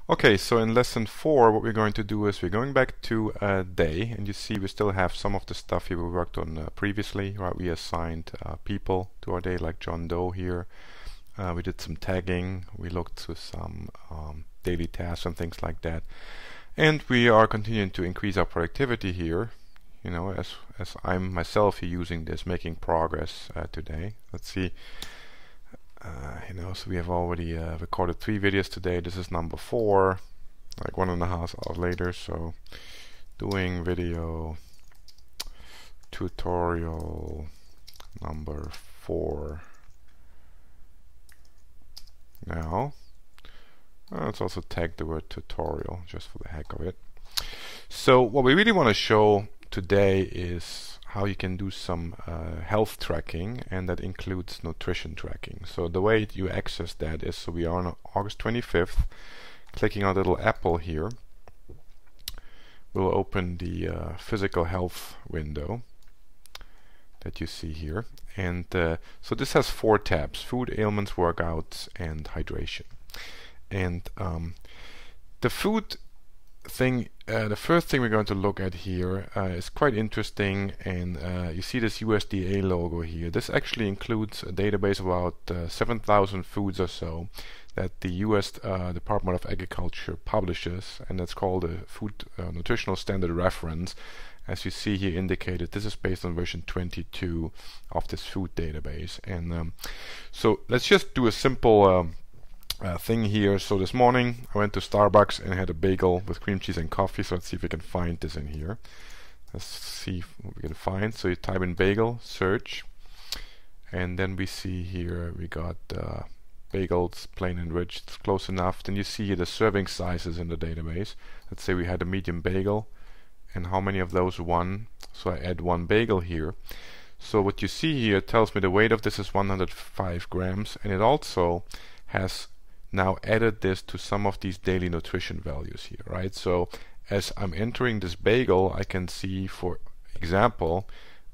Okay, so in lesson 4 what we're going to do is we're going back to day, and you see we still have some of the stuff here we worked on previously, right? We assigned people to our day, like John Doe here. We did some tagging, we looked through some daily tasks and things like that, and we are continuing to increase our productivity here, you know, as I'm myself here using this, making progress today. Let's see. So we have already recorded 3 videos today. This is number 4, like 1.5 hours later. So doing video tutorial number 4 now. Let's also tag the word tutorial just for the heck of it. So what we really want to show today is how you can do some health tracking, and that includes nutrition tracking. So the way you access that is, so we are on August 25th, clicking on the little apple here will open the physical health window that you see here, and so this has 4 tabs: food, ailments, workouts, and hydration. And the food thing, the first thing we're going to look at here is quite interesting, and you see this USDA logo here. This actually includes a database of about 7,000 foods or so that the US Department of Agriculture publishes, and that's called the Food Nutritional Standard Reference. As you see here indicated, this is based on version 22 of this food database. And so let's just do a simple thing here. So this morning I went to Starbucks and had a bagel with cream cheese and coffee. So let's see if we can find this in here. Let's see what we can find. So you type in bagel, search, and then we see here we got bagels, plain and rich. It's close enough. Then you see here the serving sizes in the database. Let's say we had a medium bagel, and how many of those? 1. So I add 1 bagel here. So what you see here tells me the weight of this is 105 grams, and it also has now added this to some of these daily nutrition values here, right? So as I'm entering this bagel, I can see, for example,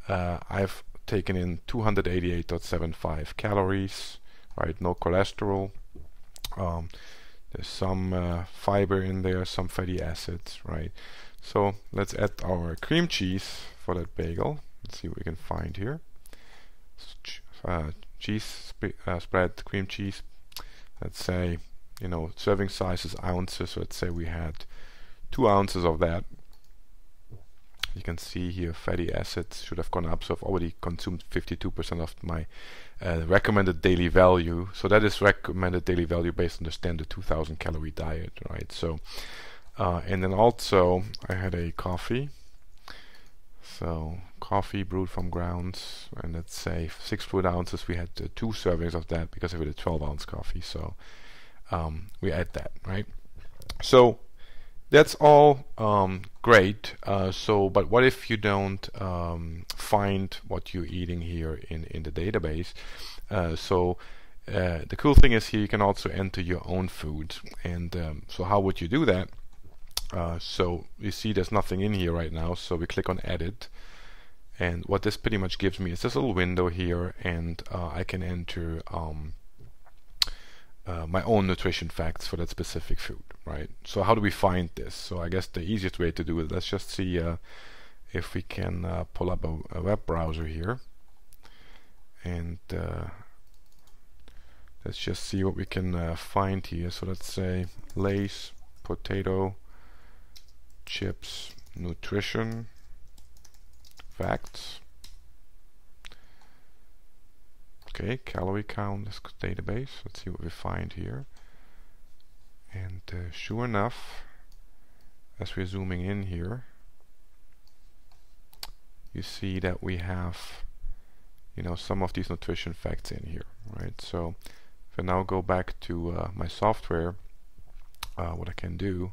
I've taken in 288.75 calories, right? No cholesterol. There's some fiber in there, some fatty acids, right? So let's add our cream cheese for that bagel. Let's see what we can find here. Cheese spread, cream cheese. Let's say, serving size is ounces. So let's say we had 2 ounces of that. You can see here fatty acids should have gone up. So I've already consumed 52% of my recommended daily value. So that is recommended daily value based on the standard 2,000 calorie diet, right? So and then also I had a coffee. So coffee brewed from grounds, and let's say 6 fluid ounces. We had 2 servings of that because of a 12-ounce coffee. So we add that, right? So that's all great. But what if you don't find what you're eating here in the database? The cool thing is here you can also enter your own food. And so how would you do that? So you see there's nothing in here right now, so we click on edit, and what this pretty much gives me is this little window here, and I can enter my own nutrition facts for that specific food, right? So how do we find this? So I guess the easiest way to do it, let's just see if we can pull up a web browser here, and let's just see what we can find here. So let's say Lay's potato chips nutrition facts. Okay, calorie count is database. Let's see what we find here. And sure enough, as we're zooming in here, you see that we have some of these nutrition facts in here, right? So if I now go back to my software, what I can do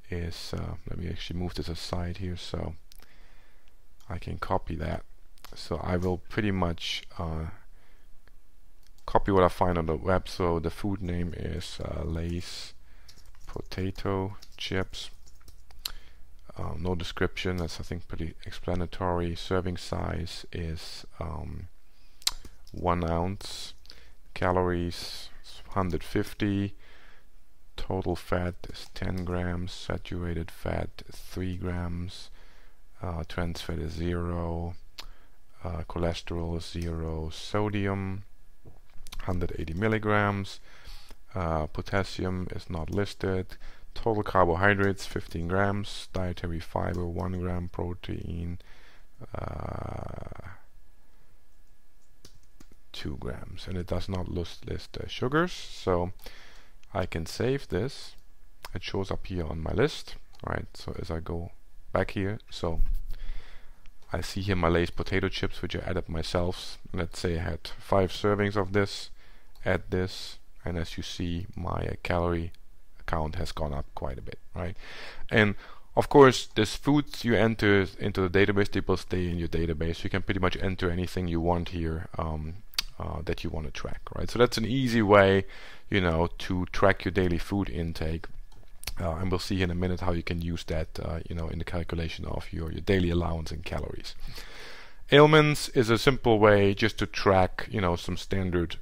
is let me actually move this aside here so I can copy that. So I will pretty much copy what I find on the web. So the food name is Lay's potato chips. No description, that's I think pretty explanatory. Serving size is 1 ounce. Calories 150. total fat is 10 grams, saturated fat is 3 grams, trans fat is 0, cholesterol is 0, sodium 180 milligrams, potassium is not listed, total carbohydrates 15 grams, dietary fiber 1 gram, protein 2 grams, and it does not list sugars. So I can save this. It shows up here on my list, right? So as I go back here, so I see here my Lay's potato chips, which I added myself. Let's say I had 5 servings of this, add this, and as you see, my calorie count has gone up quite a bit, right? And of course, this foods you enter into the database, they will stay in your database. You can pretty much enter anything you want here that you want to track, right? So that's an easy way, you know, to track your daily food intake. And we'll see in a minute how you can use that, you know, in the calculation of your daily allowance in calories. Ailments is a simple way just to track, you know, some standard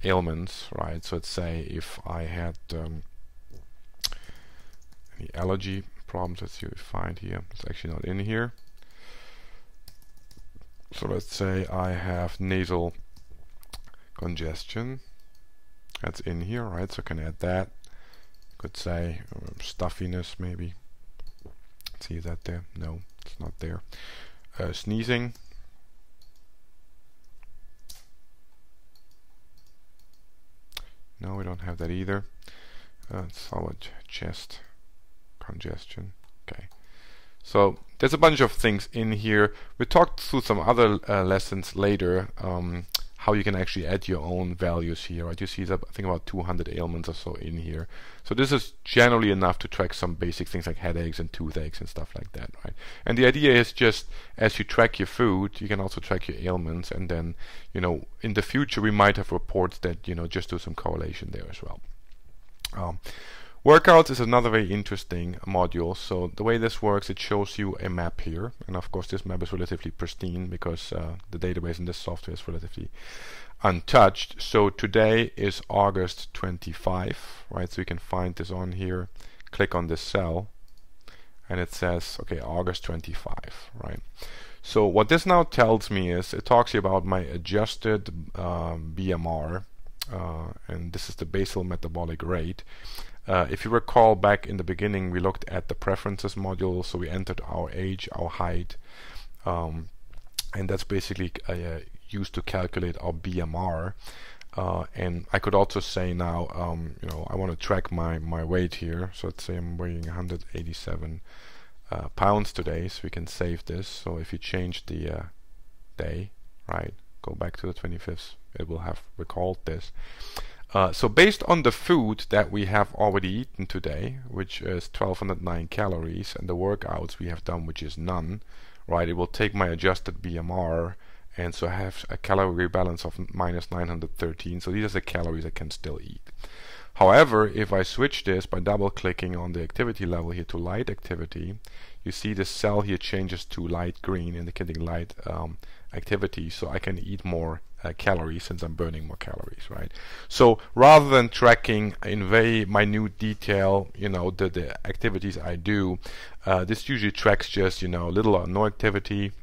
ailments, right? So let's say if I had any allergy problems, let's see what we find here. It's actually not in here. So let's say I have nasal congestion. That's in here, right? So I can add that. Could say stuffiness maybe. Let's see, is that there? No, it's not there. Sneezing. No, we don't have that either. Solid chest congestion. Okay. So there's a bunch of things in here. We talked through some other lessons later, how you can actually add your own values here, right? You see that I think about 200 ailments or so in here. So this is generally enough to track some basic things like headaches and toothaches and stuff like that, right? And the idea is just as you track your food, you can also track your ailments, and then, you know, in the future we might have reports that, you know, just do some correlation there as well. Workouts is another very interesting module. So the way this works, it shows you a map here, and of course this map is relatively pristine because the database in this software is relatively untouched. So today is August 25, right? So you can find this on here, click on this cell, and it says, okay, August 25, right? So what this now tells me is, it talks about my adjusted BMR, and this is the basal metabolic rate. If you recall back in the beginning, we looked at the preferences module, so we entered our age, our height, and that's basically used to calculate our BMR. And I could also say now, you know, I want to track my weight here. So let's say I'm weighing 187 pounds today, so we can save this. So if you change the day, right, go back to the 25th, it will have recalled this. So based on the food that we have already eaten today, which is 1209 calories, and the workouts we have done, which is none, right, it will take my adjusted BMR, and so I have a calorie balance of minus 913. So these are the calories I can still eat. However, if I switch this by double clicking on the activity level here to light activity, you see the cell here changes to light green, indicating light activity, so I can eat more calories since I'm burning more calories, right? So rather than tracking in very minute detail, you know, the activities I do, this usually tracks just, you know, little or no activity.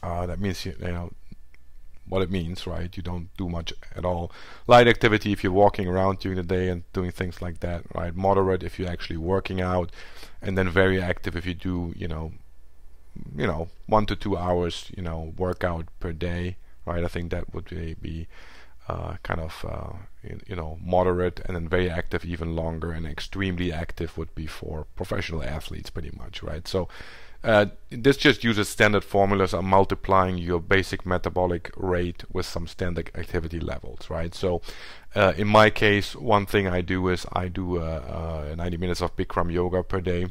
That means, you know, what it means, right? You don't do much at all. Light activity if you're walking around during the day and doing things like that, right? Moderate if you're actually working out, and then very active if you do, you know, 1 to 2 hours, you know, workout per day, right? I think that would be kind of you know, moderate, and then very active even longer, and extremely active would be for professional athletes pretty much, right? So this just uses standard formulas of multiplying your basic metabolic rate with some standard activity levels, right? So in my case, one thing I do is I do 90 minutes of Bikram yoga per day,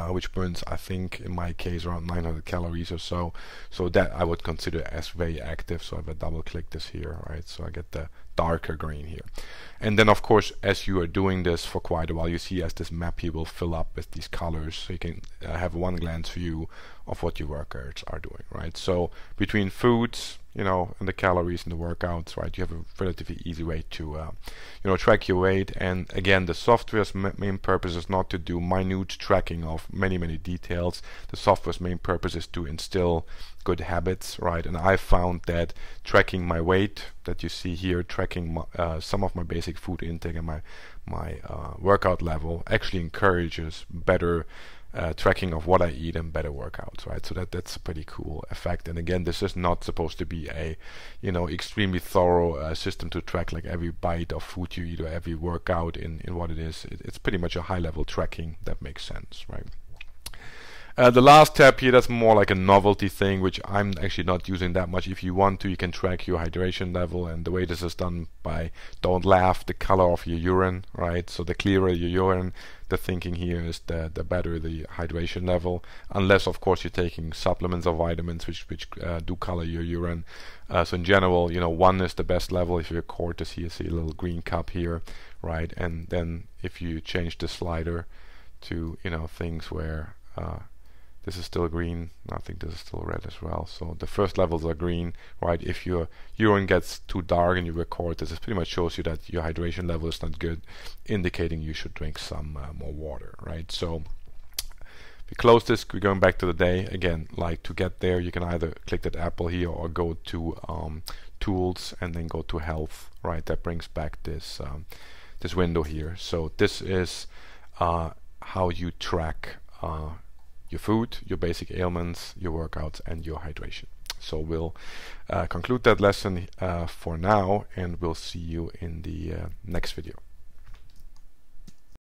which burns, I think, in my case, around 900 calories or so. So that I would consider as very active. So if I double click this here, right, so I get the darker green here. And then, of course, as you are doing this for quite a while, you see as this map here will fill up with these colors, so you can have one glance view of what your workouts are doing, right? So between foods, and the calories and the workouts, right? You have a relatively easy way to track your weight. And again, the software's main purpose is not to do minute tracking of many details. The software's main purpose is to instill good habits, right? And I found that tracking my weight that you see here, tracking some of my basic food intake and my workout level actually encourages better tracking of what I eat and better workouts, right? So that's a pretty cool effect. And again, this is not supposed to be a extremely thorough system to track like every bite of food you eat or every workout in what it is. It's pretty much a high level tracking that makes sense, right? The last tab here, that's more like a novelty thing, which I'm actually not using that much. If you want to, you can track your hydration level, and the way this is done by, don't laugh, the color of your urine, right? So the clearer your urine, the thinking here is the better the hydration level, unless of course you're taking supplements or vitamins which do color your urine. So in general, 1 is the best level. If you record this here, see a little green cup here, right? And then if you change the slider to things where this is still green, I think this is still red as well. So the first levels are green, right? If your urine gets too dark and you record this, it pretty much shows you that your hydration level is not good, indicating you should drink some more water, right? So if we close this, we're going back to the day. Again, like to get there, you can either click that apple here or go to tools and then go to health, right? That brings back this this window here. So this is how you track your food, your basic ailments, your workouts, and your hydration. So we'll conclude that lesson for now, and we'll see you in the next video.